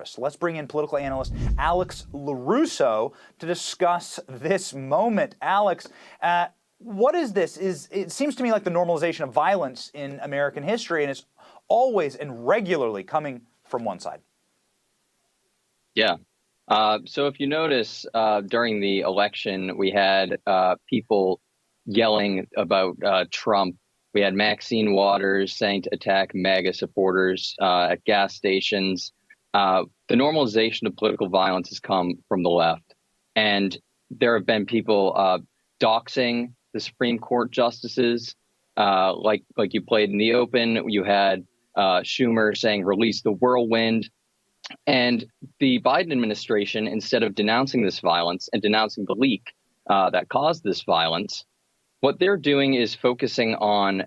dangerous. Let's bring in political analyst Alex Lorusso to discuss this moment. Alex, what is this? It seems to me like the normalization of violence in American history, and it's always and regularly coming from one side. Yeah. So if you notice, during the election, we had people yelling about Trump. We had Maxine Waters saying to attack MAGA supporters at gas stations. The normalization of political violence has come from the left. And there have been people doxing the Supreme Court justices. Like you played in the open, you had Schumer saying, release the whirlwind. And the Biden administration, instead of denouncing this violence and denouncing the leak that caused this violence, what they're doing is focusing on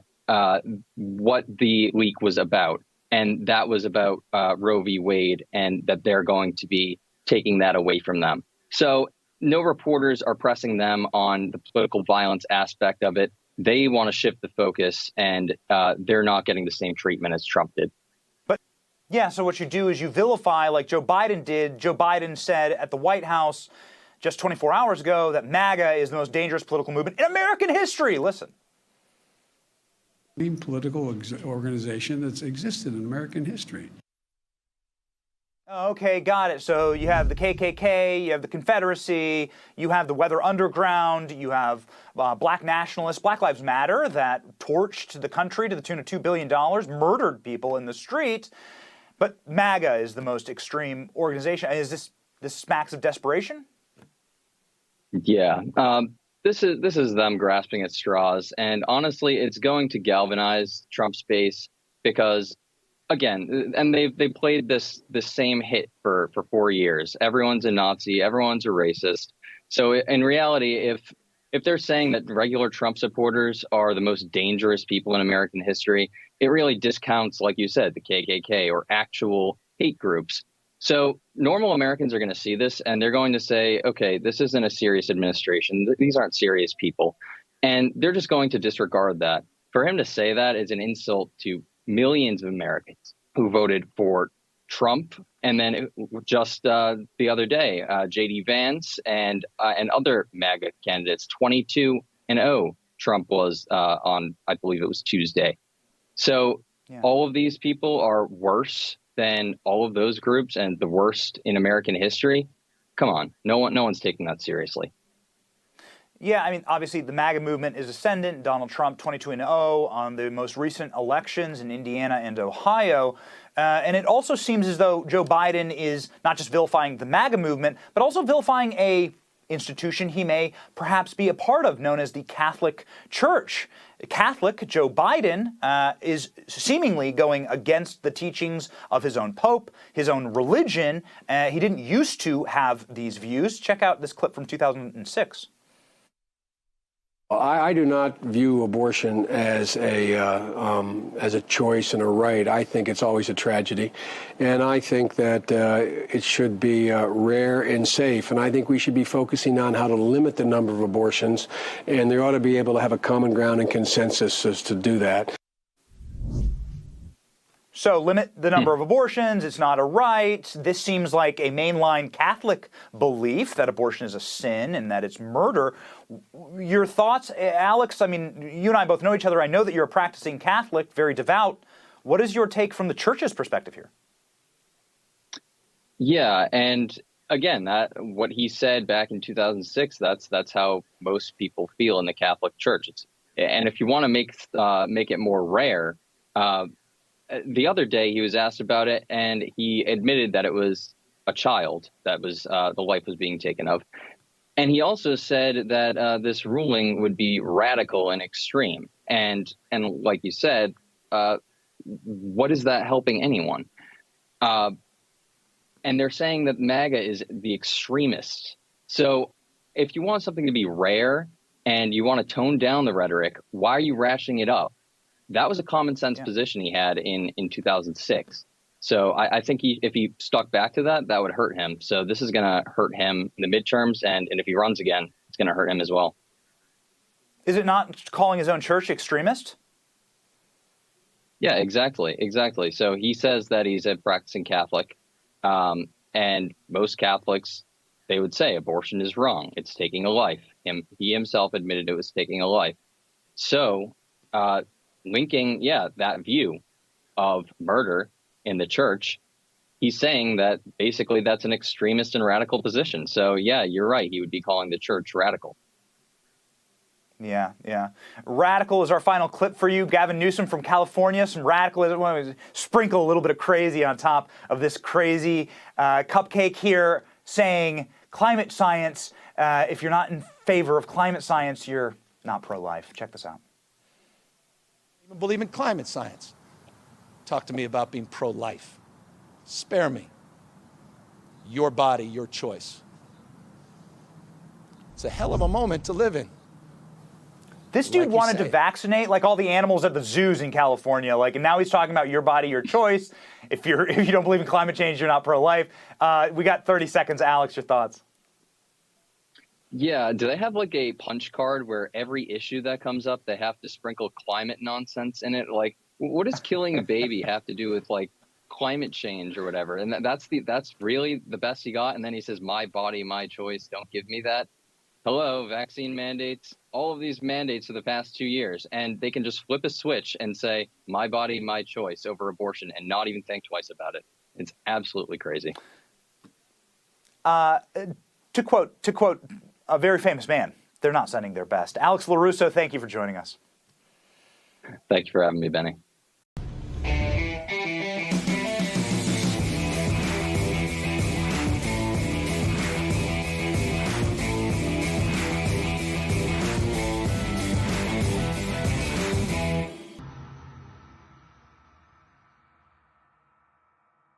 what the leak was about. And that was about Roe v. Wade, and that they're going to be taking that away from them. So no reporters are pressing them on the political violence aspect of it. They want to shift the focus, and they're not getting the same treatment as Trump did. Yeah, so what you do is you vilify, like Joe Biden did. Joe Biden said at the White House just 24 hours ago that MAGA is the most dangerous political movement in American history. Listen. Political organization that's existed in American history. Okay, got it. So you have the KKK, you have the Confederacy, you have the Weather Underground, you have black nationalists, Black Lives Matter that torched the country to the tune of $2 billion, murdered people in the street. But MAGA is the most extreme organization. Is this smacks of desperation? Yeah, this is them grasping at straws, and honestly, it's going to galvanize Trump's base because, again, and they played this same hit for 4 years. Everyone's a Nazi, everyone's a racist. So in reality, if they're saying that regular Trump supporters are the most dangerous people in American history, it really discounts, like you said, the KKK or actual hate groups. So normal Americans are going to see this and they're going to say, okay, this isn't a serious administration. These aren't serious people. And they're just going to disregard that. For him to say that is an insult to millions of Americans who voted for Trump. And then just the other day, J.D. Vance and other MAGA candidates, 22-0 Trump was on, I believe it was Tuesday. So all of these people are worse than all of those groups and the worst in American history. Come on, no one's taking that seriously. Yeah, I mean, obviously the MAGA movement is ascendant. Donald Trump 22-0 on the most recent elections in Indiana and Ohio. And it also seems as though Joe Biden is not just vilifying the MAGA movement, but also vilifying a institution he may perhaps be a part of, known as the Catholic Church. Catholic Joe Biden is seemingly going against the teachings of his own pope, his own religion. He didn't used to have these views. Check out this clip from 2006. I do not view abortion as a choice and a right. I think it's always a tragedy, and I think that it should be rare and safe. And I think we should be focusing on how to limit the number of abortions, and there ought to be able to have a common ground and consensus as to do that. So limit the number of abortions. It's not a right. This seems like a mainline Catholic belief that abortion is a sin and that it's murder. Your thoughts, Alex? I mean, you and I both know each other. I know that you're a practicing Catholic, very devout. What is your take from the church's perspective here? Yeah, and again, what he said back in 2006, that's how most people feel in the Catholic Church. And if you want to make it more rare, the other day he was asked about it, and he admitted that it was a child that was the life was being taken of. And he also said that this ruling would be radical and extreme. And like you said, what is that helping anyone? And they're saying that MAGA is the extremist. So if you want something to be rare and you want to tone down the rhetoric, why are you rationing it up? That was a common sense position he had in 2006. So I think if he stuck back to that, that would hurt him. So this is going to hurt him in the midterms. And if he runs again, it's going to hurt him as well. Is it not calling his own church extremist? Yeah, exactly. So he says that he's a practicing Catholic. And most Catholics, they would say abortion is wrong. It's taking a life. He himself admitted it was taking a life. So linking, that view of murder in the church, he's saying that basically that's an extremist and radical position. So, yeah, you're right. He would be calling the church radical. Yeah, yeah. Radical is our final clip for you. Gavin Newsom from California. Some radicalism. Sprinkle a little bit of crazy on top of this crazy cupcake here saying climate science. If you're not in favor of climate science, you're not pro-life. Check this out. I believe in climate science. Talk to me about being pro-life. Spare me. Your body, your choice. It's a hell of a moment to live in. This dude Like you wanted to say. vaccinate like all the animals at the zoos in California, and now he's talking about your body, your choice. If you don't believe in climate change, you're not pro-life. We got 30 seconds. Alex, your thoughts? Yeah, do they have like a punch card where every issue that comes up, they have to sprinkle climate nonsense in it? Like, what does killing a baby have to do with like climate change or whatever? And that's really the best he got. And then he says, "My body, my choice. Don't give me that." Hello, vaccine mandates, all of these mandates for the past 2 years, and they can just flip a switch and say, "My body, my choice" over abortion and not even think twice about it. It's absolutely crazy. To quote a very famous man, they're not sending their best. Alex Lorusso, thank you for joining us. Thank you for having me, Benny.